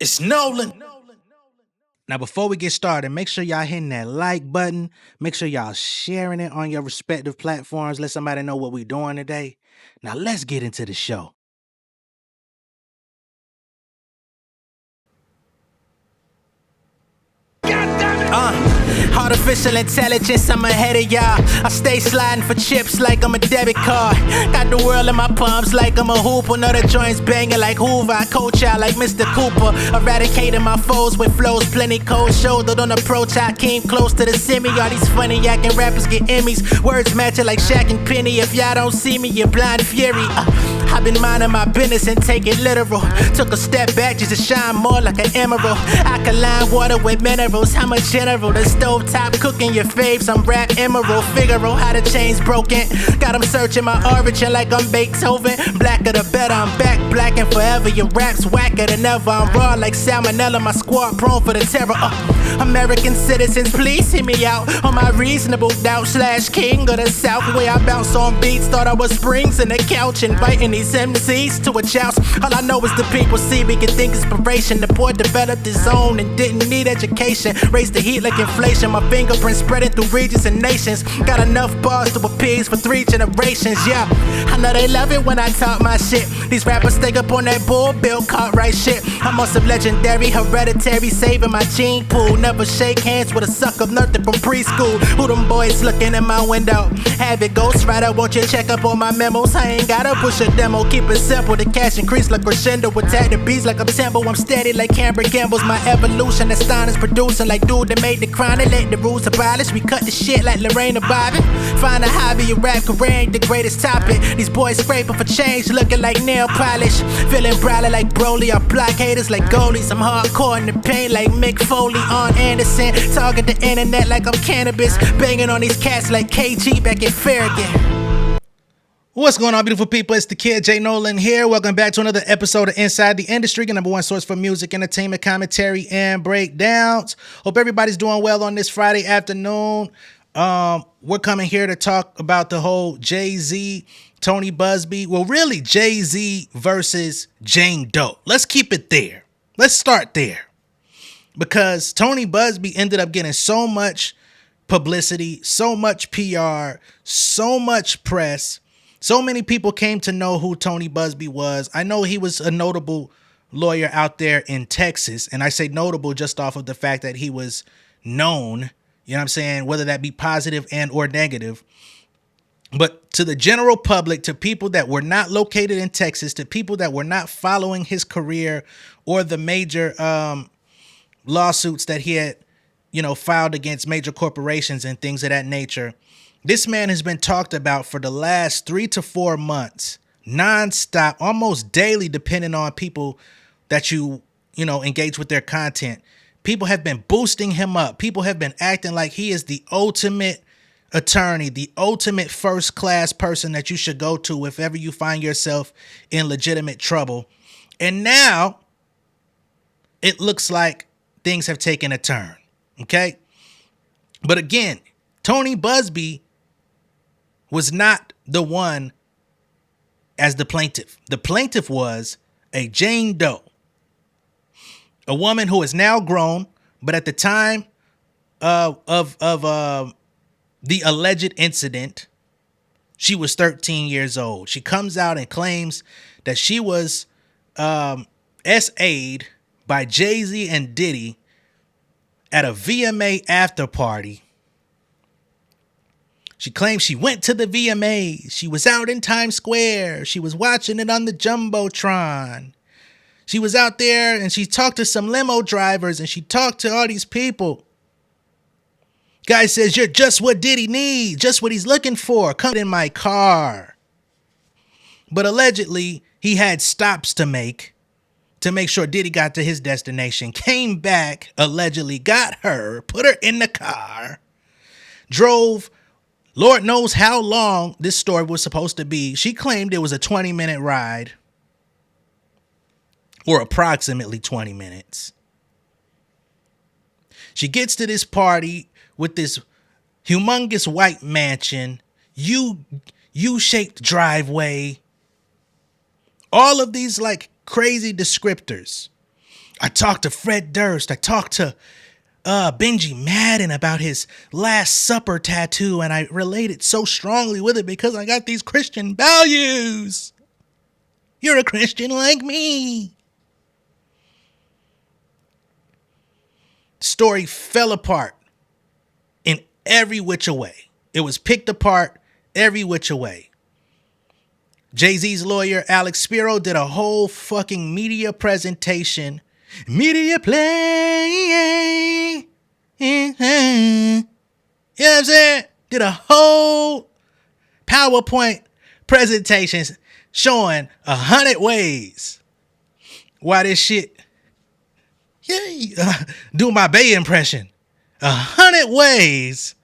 It's Nolan. Now, before we get started, make sure y'all hitting that like button. Make sure y'all sharing it on your respective platforms. Let somebody know what we're doing today. Now, let's get into the show. Artificial intelligence, I'm ahead of y'all. I stay sliding for chips like I'm a debit card. Got the world in my palms like I'm a hooper. Know the joints banging like Hoover. I coach out like Mr. Cooper. Eradicating my foes with flows plenty cold. Shouldered on approach, I came close to the semi. All these funny acting rappers get Emmys. Words matching like Shaq and Penny. If y'all don't see me, you're blind fury. I've been minding my business and take it literal. Took a step back just to shine more like an emerald. Alkaline water with minerals. I'm a general. The stove top cooking your faves. I'm rap emerald. Figaro how the chain's broken. Got them searching my origin like I'm Beethoven. Blacker the better. I'm back black and forever. Your rap's whacker than ever. I'm raw like salmonella. My squad prone for the terror. American citizens, please hear me out on my reasonable doubt. / king of the south. Way I bounce on beats. Thought I was springs in the couch. Inviting these MCs to a joust. All I know is the people see me can think inspiration. The boy developed his own and didn't need education. Raised the heat like inflation. My fingerprints spreading through regions and nations. Got enough bars to appease for 3 generations. Yeah, I know they love it when I talk my shit. These rappers stay up on that bull Bill Cartwright shit. I'm on some legendary hereditary, saving my gene pool. Never shake hands with a sucker nothing from preschool. Who them boys looking in my window? Have it ghostwriter, won't you check up on my memos? I ain't gotta push a demo, keep it simple. The cash increase like crescendo. Attack the beats like I'm tempo. I'm steady like Cameron Campbell's my evolution. Astonishing producing like dude that made the crown and let the rules abolish. We cut the shit like Lorraine Bobby. Find a hobby, a rap career ain't the greatest topic. These boys scraping for change, looking like nail polish. Feeling brawly like Broly. I block haters like goalies. I'm hardcore in the paint like Mick Foley on Anderson. Target the internet like I'm cannabis. Banging on these cats like KG back in Farragut. What's going on, beautiful people? It's the kid J Nolan here. Welcome back to another episode of Inside the Industry, your number one source for music, entertainment, commentary, and breakdowns. Hope everybody's doing well on this Friday afternoon. We're coming here to talk about the whole Jay-Z, Tony Buzbee. Well, really, Jay-Z versus Jane Doe. Let's keep it there. Let's start there. Because Tony Buzbee ended up getting so much publicity, so much PR, so much press. So many people came to know who Tony Buzbee was. I know he was a notable lawyer out there in Texas, and I say notable just off of the fact that he was known, you know what I'm saying, whether that be positive and or negative. But to the general public, to people that were not located in Texas, to people that were not following his career or the major lawsuits that he had, filed against major corporations and things of that nature, this man has been talked about for the last 3 to 4 months, nonstop, almost daily, depending on people that you engage with their content. People have been boosting him up. People have been acting like he is the ultimate attorney, the ultimate first class person that you should go to if ever you find yourself in legitimate trouble. And now it looks like things have taken a turn. Okay. But again, Tony Buzbee was not the one as the plaintiff. The plaintiff was a Jane Doe, a woman who is now grown, but at the time of the alleged incident, she was 13 years old. She comes out and claims that she was SA'd by Jay-Z and Diddy at a VMA after party. She claims she went to the VMAs. She was out in Times Square. She was watching it on the Jumbotron. She was out there and she talked to some limo drivers and she talked to all these people. Guy says, "You're just what Diddy needs, just what he's looking for. Come in my car." But allegedly, he had stops to make sure Diddy got to his destination. Came back, allegedly got her, put her in the car, drove Lord knows how long this story was supposed to be. She claimed it was a 20-minute ride, or approximately 20 minutes. She gets to this party with this humongous white mansion, U-shaped driveway, all of these like crazy descriptors. I talked to Fred Durst. I talked to Benji Madden about his Last Supper tattoo, and I related so strongly with it because I got these Christian values. You're a Christian like me. Story fell apart in every which way. It was picked apart every which way. Jay-Z's lawyer, Alex Spiro, did a whole fucking media presentation. Media play. You know what I'm saying? Did a whole PowerPoint presentation showing 100 ways why this shit. Do my Bay impression. 100 ways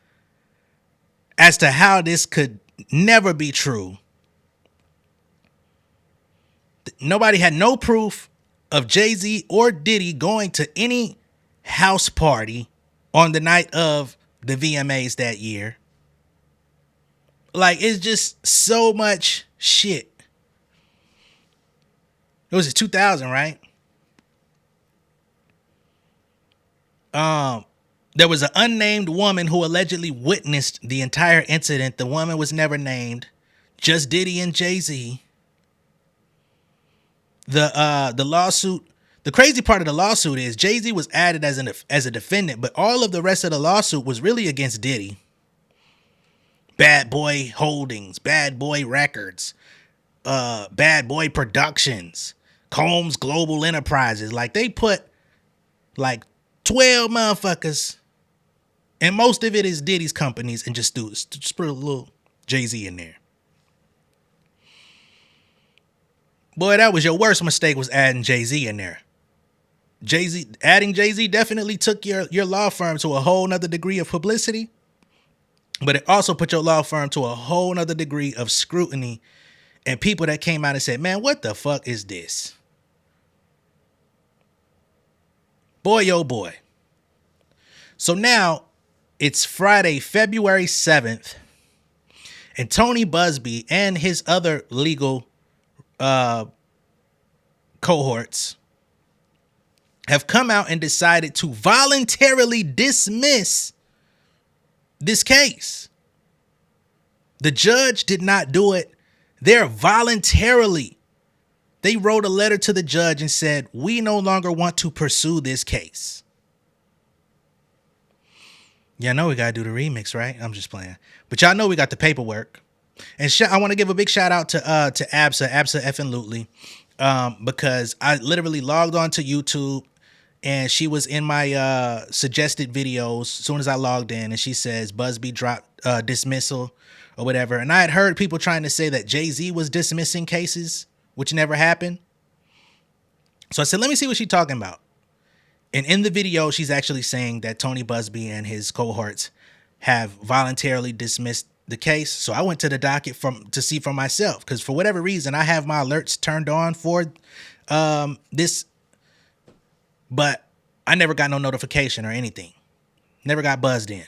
as to how this could never be true. Nobody had no proof of Jay-Z or Diddy going to any house party on the night of the VMAs that year. Like, it's just so much shit. It was 2000, right? There was an unnamed woman who allegedly witnessed the entire incident. The woman was never named. Just Diddy and Jay-Z. The lawsuit. The crazy part of the lawsuit is Jay-Z was added as a defendant, but all of the rest of the lawsuit was really against Diddy. Bad Boy Holdings, Bad Boy Records, Bad Boy Productions, Combs Global Enterprises. Like, they put like 12 motherfuckers, and most of it is Diddy's companies, and just put a little Jay-Z in there. Boy, that was your worst mistake, was adding Jay-Z in there. Adding Jay-Z definitely took your law firm to a whole nother degree of publicity, but it also put your law firm to a whole nother degree of scrutiny and people that came out and said, man, what the fuck is this? Boy, oh boy. So now it's Friday, February 7th, and Tony Buzbee and his other legal cohorts have come out and decided to voluntarily dismiss this case. The judge did not do it. They wrote a letter to the judge and said, we no longer want to pursue this case. Yeah, I know we got to do the remix, right? I'm just playing. But y'all know we got the paperwork. And I want to give a big shout out to Absa effing Lutely, because I literally logged on to YouTube and she was in my suggested videos as soon as I logged in, and she says Buzbee dropped dismissal or whatever. And I had heard people trying to say that Jay-Z was dismissing cases, which never happened. So I said, let me see what she's talking about. And in the video, she's actually saying that Tony Buzbee and his cohorts have voluntarily dismissed the case. So I went to the docket to see for myself, because for whatever reason, I have my alerts turned on for this, but I never got no notification or anything. Never got buzzed in.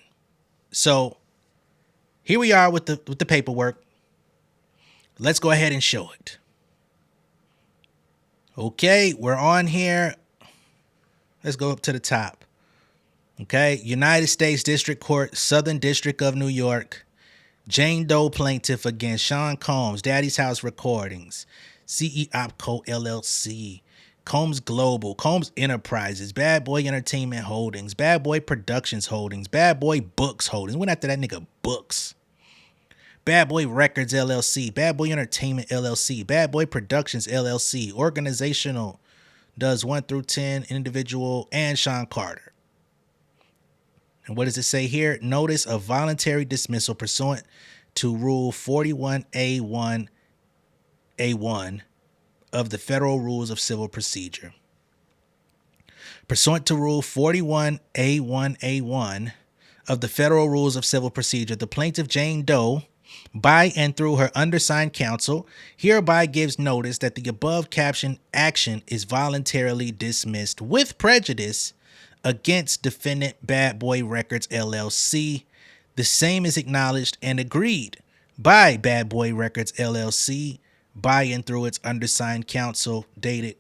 So here we are with the paperwork. Let's go ahead and show it. Okay, we're on here. Let's go up to the top. Okay, United States District Court, Southern District of New York. Jane Doe plaintiff against Sean Combs, Daddy's House Recordings, CE Opco LLC, Combs Global, Combs Enterprises, Bad Boy Entertainment Holdings, Bad Boy Productions Holdings, Bad Boy Books Holdings. Went after that nigga Books. Bad Boy Records LLC, Bad Boy Entertainment LLC, Bad Boy Productions LLC, Organizational, does 1 through 10, individual, and Sean Carter. And what does it say here? Notice of voluntary dismissal pursuant to Rule 41A1A1 of the Federal Rules of Civil Procedure. Pursuant to Rule 41A1A1 of the Federal Rules of Civil Procedure, the plaintiff Jane Doe, by and through her undersigned counsel, hereby gives notice that the above captioned action is voluntarily dismissed with prejudice against defendant Bad Boy Records LLC. The same is acknowledged and agreed by Bad Boy Records LLC by and through its undersigned counsel, dated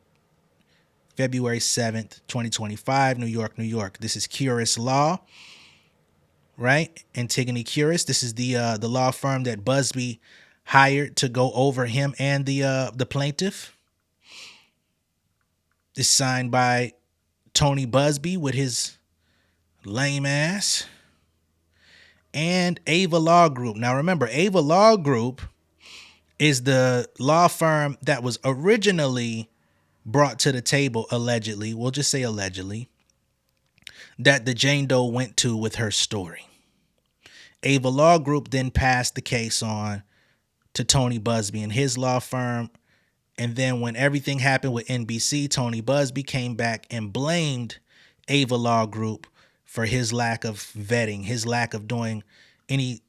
February 7th, 2025, New York, New York. This is Curis Law, right? Antigone Curis. This is the law firm that Buzbee hired to go over him and the plaintiff. It's signed by Tony Buzbee with his lame ass and Ava Law Group. Now remember, Ava Law Group is the law firm that was originally brought to the table, allegedly, we'll just say allegedly, that the Jane Doe went to with her story. Ava Law Group then passed the case on to Tony Buzbee and his law firm. And then when everything happened with NBC, Tony Buzbee came back and blamed Ava Law Group for his lack of vetting, his lack of doing any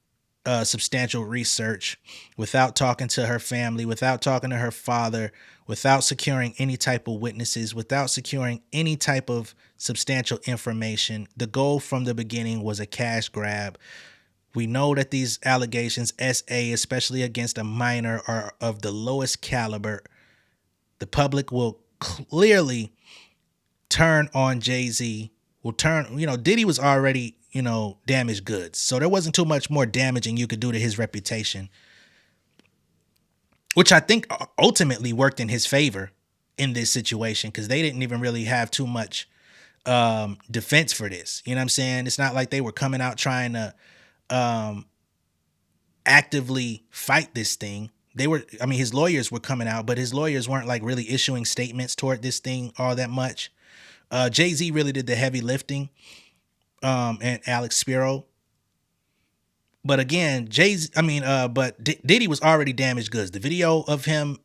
substantial research, without talking to her family, without talking to her father, without securing any type of witnesses, without securing any type of substantial information. The goal from the beginning was a cash grab. We know that these allegations, SA, especially against a minor, are of the lowest caliber. The public will clearly turn on Jay-Z, will turn, Diddy was already, damaged goods. So there wasn't too much more damaging you could do to his reputation, which I think ultimately worked in his favor in this situation, because they didn't even really have too much defense for this. You know what I'm saying? It's not like they were coming out trying to actively fight this thing. His lawyers were coming out, but his lawyers weren't like really issuing statements toward this thing all that much. Jay-Z really did the heavy lifting, and Alex Spiro. But again, Diddy was already damaged goods. The video of him,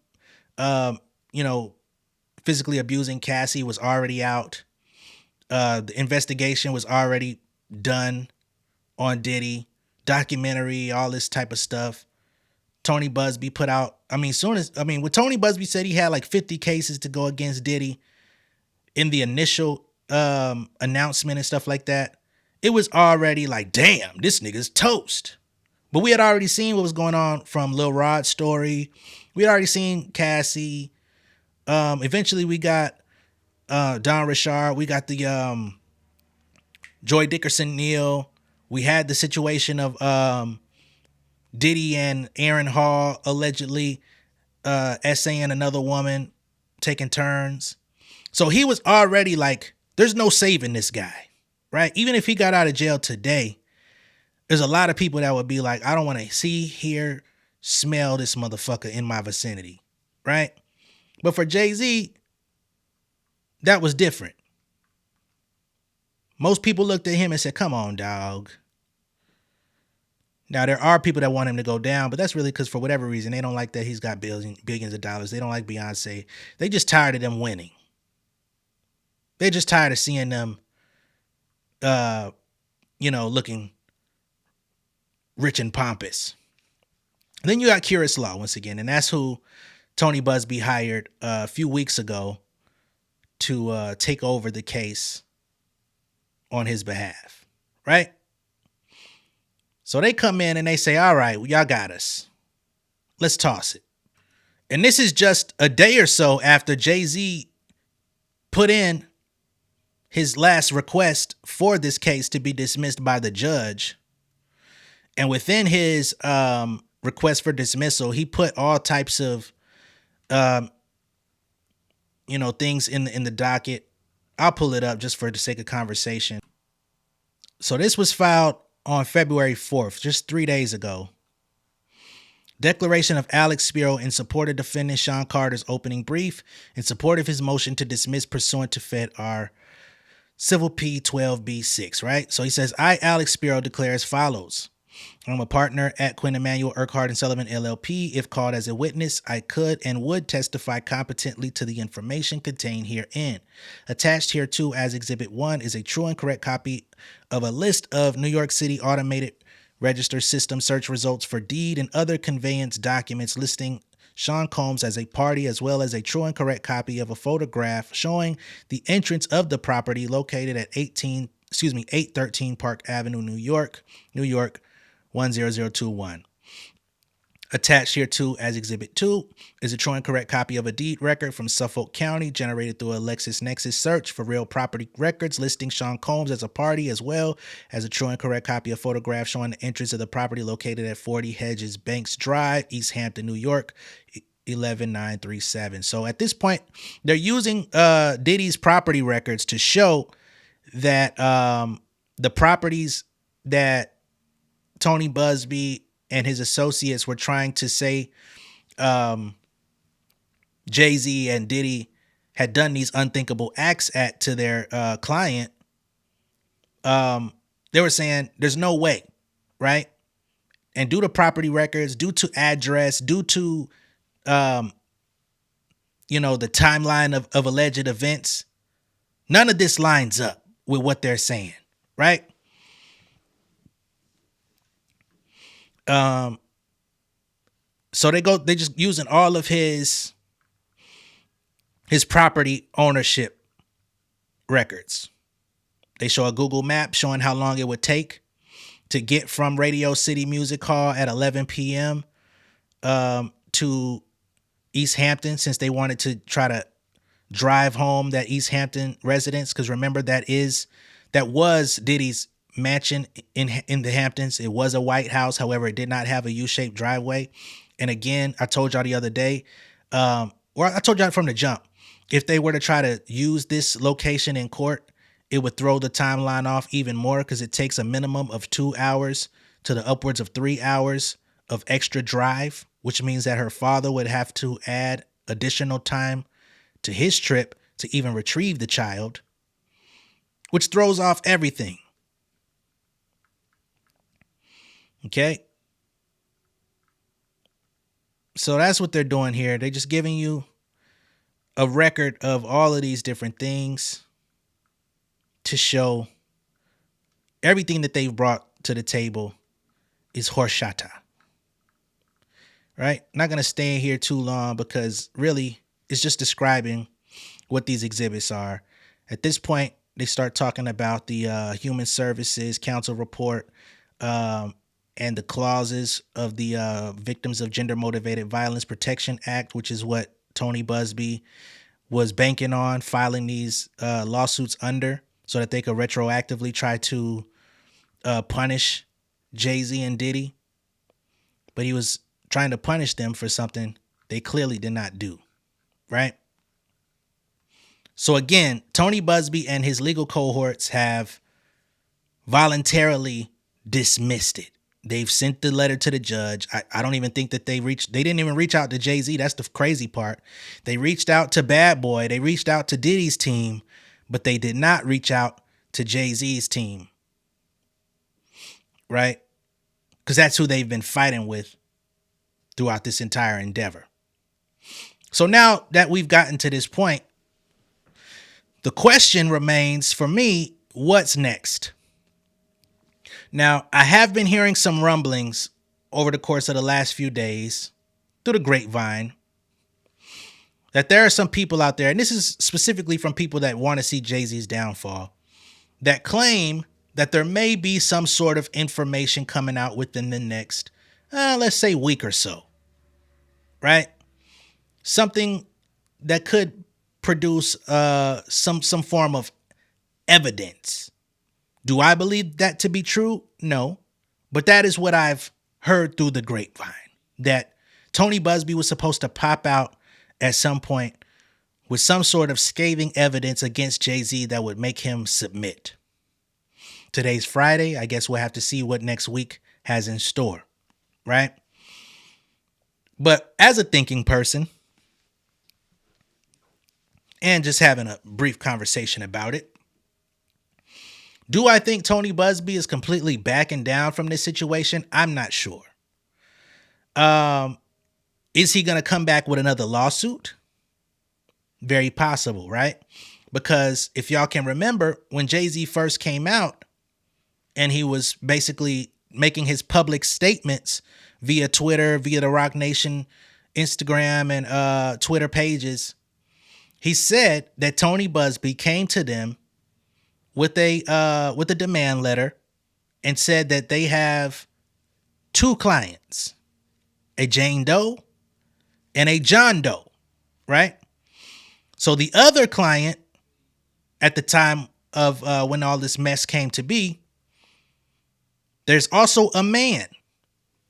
physically abusing Cassie was already out. The investigation was already done on Diddy, documentary, all this type of stuff. Tony Buzbee put out, when Tony Buzbee said he had like 50 cases to go against Diddy in the initial announcement and stuff like that, it was already like, damn, this nigga's toast. But we had already seen what was going on from Lil Rod's story. We had already seen Cassie. Eventually we got Don Richard. We got the Joy Dickerson Neal. We had the situation of Diddy and Aaron Hall allegedly essaying another woman, taking turns. So he was already like, there's no saving this guy, right? Even if he got out of jail today, there's a lot of people that would be like, I don't want to see, hear, smell this motherfucker in my vicinity, right? But for Jay-Z, that was different. Most people looked at him and said, come on, dog. Now, there are people that want him to go down, but that's really because for whatever reason, they don't like that he's got billions of dollars. They don't like Beyonce. They just tired of them winning. They're just tired of seeing them, looking rich and pompous. Then you got Curis Law once again, and that's who Tony Buzbee hired a few weeks ago to take over the case on his behalf, right? So they come in and they say, all right, well, y'all got us. Let's toss it. And this is just a day or so after Jay-Z put in his last request for this case to be dismissed by the judge. And within his request for dismissal, he put all types of, things in the docket. I'll pull it up just for the sake of conversation. So this was filed on February 4th, just 3 days ago. Declaration of Alex Spiro in support of defendant Sean Carter's opening brief in support of his motion to dismiss pursuant to Fed R Civil P 12B6, right? So he says, I, Alex Spiro, declare as follows. I'm a partner at Quinn Emanuel Urquhart and Sullivan LLP. If called as a witness, I could and would testify competently to the information contained herein. Attached hereto as Exhibit 1 is a true and correct copy of a list of New York City automated register system search results for deed and other conveyance documents listing Sean Combs as a party, as well as a true and correct copy of a photograph showing the entrance of the property located at 813 Park Avenue, New York, 10021. Attached here too as Exhibit 2 is a true and correct copy of a deed record from Suffolk County generated through a LexisNexis search for real property records listing Sean Combs as a party, as well as a true and correct copy of photographs showing the entrance of the property located at 40 Hedges Banks Drive, East Hampton, New York, 11937. So at this point, they're using Diddy's property records to show that the properties that Tony Buzbee and his associates were trying to say Jay-Z and Diddy had done these unthinkable acts at to their client. They were saying there's no way, right? And due to property records, due to address, due to the timeline of alleged events, none of this lines up with what they're saying, right? So they just using all of his property ownership records. They show a Google map showing how long it would take to get from Radio City Music Hall at 11 p.m. To East Hampton, since they wanted to try to drive home that East Hampton residence. Because remember, that was Diddy's mansion in the Hamptons. It was a White House. However, it did not have a U-shaped driveway. And again, I told y'all the other day, or I told y'all from the jump, if they were to try to use this location in court, it would throw the timeline off even more, because it takes a minimum of 2 hours to the upwards of 3 hours of extra drive, which means that her father would have to add additional time to his trip to even retrieve the child, which throws off everything. Okay. So that's what they're doing here. They're just giving you a record of all of these different things to show everything that they've brought to the table is horchata. Right? Not going to stay in here too long, because really it's just describing what these exhibits are. At this point, they start talking about the Human Services Council report and the clauses of the Victims of Gender Motivated Violence Protection Act, which is what Tony Buzbee was banking on filing these lawsuits under, so that they could retroactively try to punish Jay-Z and Diddy. But he was trying to punish them for something they clearly did not do, right? So again, Tony Buzbee and his legal cohorts have voluntarily dismissed it. They've sent the letter to the judge. I don't even think that they didn't even reach out to Jay-Z. That's the crazy part. They reached out to Bad Boy. They reached out to Diddy's team, but they did not reach out to Jay-Z's team. Right? Because that's who they've been fighting with throughout this entire endeavor. So now that we've gotten to this point, the question remains for me, what's next? Now, I have been hearing some rumblings over the course of the last few days through the grapevine that there are some people out there, and this is specifically from people that want to see Jay-Z's downfall, that claim that there may be some sort of information coming out within the next, let's say, week or so, right? Something that could produce some form of evidence. Do I believe that to be true? No. But that is what I've heard through the grapevine, that Tony Buzbee was supposed to pop out at some point with some sort of scathing evidence against Jay-Z that would make him submit. Today's Friday. I guess we'll have to see what next week has in store, right? But as a thinking person, and just having a brief conversation about it, do I think Tony Buzbee is completely backing down from this situation? I'm not sure. Is he going to come back with another lawsuit? Very possible, right? Because if y'all can remember, when Jay-Z first came out and he was basically making his public statements via Twitter, via the Rock Nation Instagram and Twitter pages, he said that Tony Buzbee came to them with a demand letter and said that they have two clients, a Jane Doe, and a John Doe, right? So the other client at the time of when all this mess came to be, there's also a man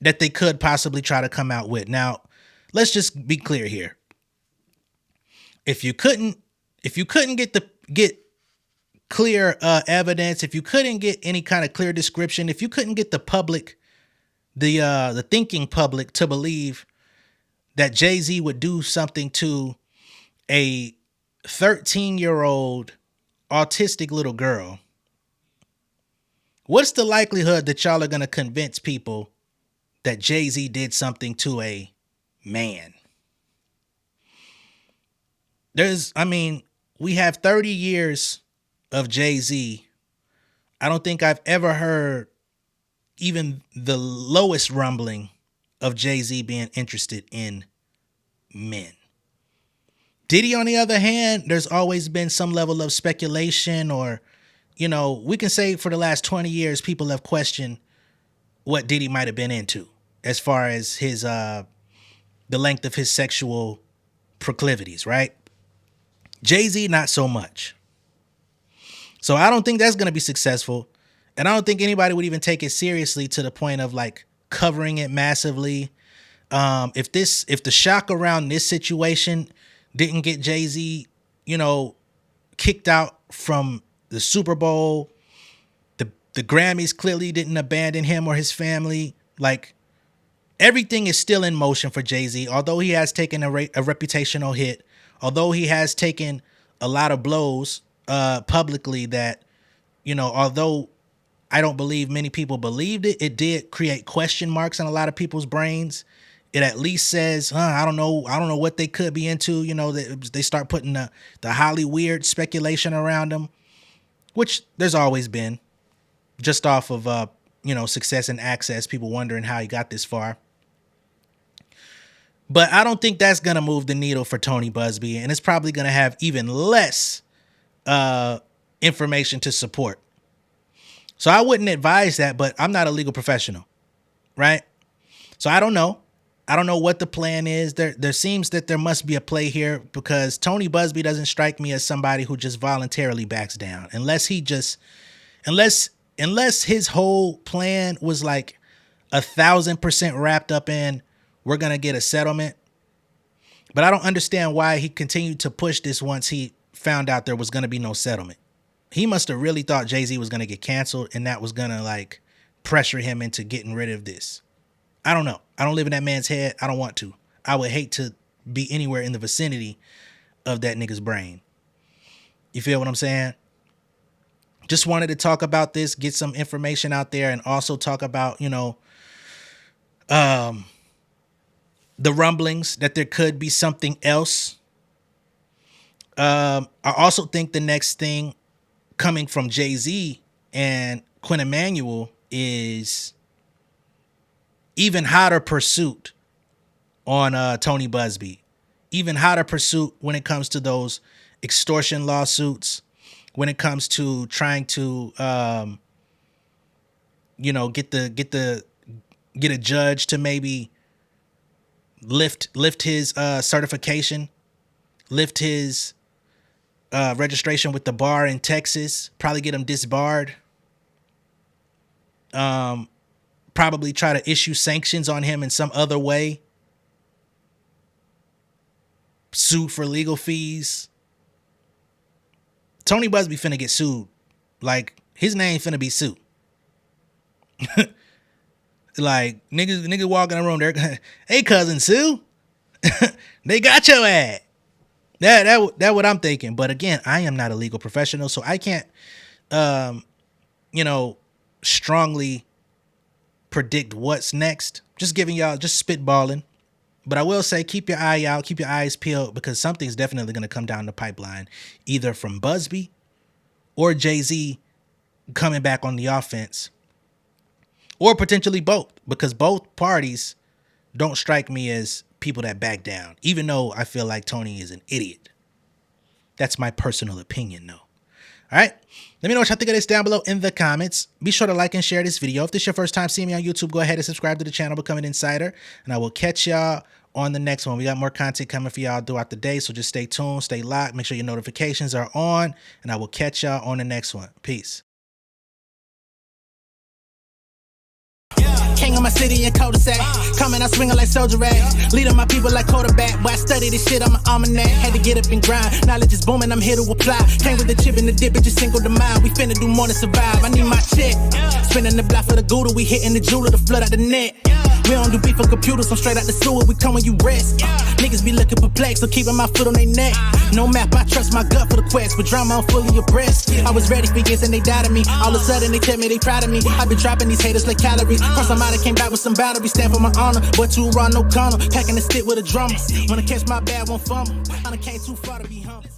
that they could possibly try to come out with. Now, let's just be clear here. If you couldn't get clear evidence, if you couldn't get any kind of clear description, if you couldn't get the public, the thinking public to believe that Jay-Z would do something to a 13-year-old autistic little girl, what's the likelihood that y'all are going to convince people that Jay-Z did something to a man? We have 30 years of Jay-Z. I don't think I've ever heard even the lowest rumbling of Jay-Z being interested in men. Diddy, on the other hand, there's always been some level of speculation, or, we can say for the last 20 years, people have questioned what Diddy might have been into as far as his, the length of his sexual proclivities, right? Jay-Z, not so much. So I don't think that's going to be successful. And I don't think anybody would even take it seriously to the point of like covering it massively. If the shock around this situation didn't get Jay-Z, kicked out from the Super Bowl, the Grammys clearly didn't abandon him or his family. Like, everything is still in motion for Jay-Z, although he has taken a reputational hit, although he has taken a lot of blows publicly that, although I don't believe many people believed it, it did create question marks in a lot of people's brains. It at least says, I don't know what they could be into. They start putting the highly weird speculation around them, which there's always been, just off of success and access, people wondering how he got this far. But I don't think that's going to move the needle for Tony Buzbee, and it's probably going to have even less information to support. So I wouldn't advise that, but I'm not a legal professional, right? So I don't know. I don't know what the plan is. There seems that there must be a play here, because Tony Buzbee doesn't strike me as somebody who just voluntarily backs down, unless his whole plan was like 1,000% wrapped up in, we're going to get a settlement. But I don't understand why he continued to push this once he found out there was going to be no settlement. He must have really thought Jay-Z was going to get canceled, and that was going to like pressure him into getting rid of this. I don't know. I don't live in that man's head. I don't want to. I would hate to be anywhere in the vicinity of that nigga's brain. You feel what I'm saying? Just wanted to talk about this, get some information out there, and also talk about, the rumblings that there could be something else. I also think the next thing coming from Jay-Z and Quinn Emanuel is even hotter pursuit on Tony Buzbee. Even hotter pursuit when it comes to those extortion lawsuits, when it comes to trying to get a judge to maybe lift his certification, lift his registration with the bar in Texas, probably get him disbarred, probably try to issue sanctions on him in some other way, sue for legal fees. Tony Buzbee finna get sued. Like, his name finna be sued. Like, niggas walking in the room, they're, hey, cousin Sue, they got your ass. That what I'm thinking. But again, I am not a legal professional, so I can't, strongly predict what's next. Just giving y'all, just spitballing. But I will say, keep your eye out, keep your eyes peeled, because something's definitely going to come down the pipeline, either from Buzbee or Jay-Z coming back on the offense, or potentially both, because both parties don't strike me as people that back down, even though I feel like Tony is an idiot. That's my personal opinion, though. All right. Let me know what y'all think of this down below in the comments. Be sure to like and share this video. If this is your first time seeing me on YouTube, go ahead and subscribe to the channel, become an insider, and I will catch y'all on the next one. We got more content coming for y'all throughout the day, so just stay tuned, stay locked, make sure your notifications are on, and I will catch y'all on the next one. Peace. King of my city and cul-de-sac. Coming out swinging like soldier rags. Leading my people like quarterback. Boy, I study this shit, I'm an almanac. Had to get up and grind. Knowledge is booming, I'm here to apply. Came with the chip and the dip, it just single the mind. We finna do more than survive. I need my check. Spinning the block for the Gouda. We hitting the jeweler to flood out the net. We don't do beef on computers, I'm straight out the sewer. We come when you rest. Niggas be looking perplexed, so keeping my foot on their neck. No map, I trust my gut for the quest. But drama, I'm fully abreast. I was ready for years and they doubted me. All of a sudden they tell me they proud of me. I been dropping these haters like calories. Cross them out, I came back with some boundaries. Stand for my honor, but too raw, no corner. Packing the stick with a drummer. Wanna catch my bad, won't fumble. I done came too far to be humble.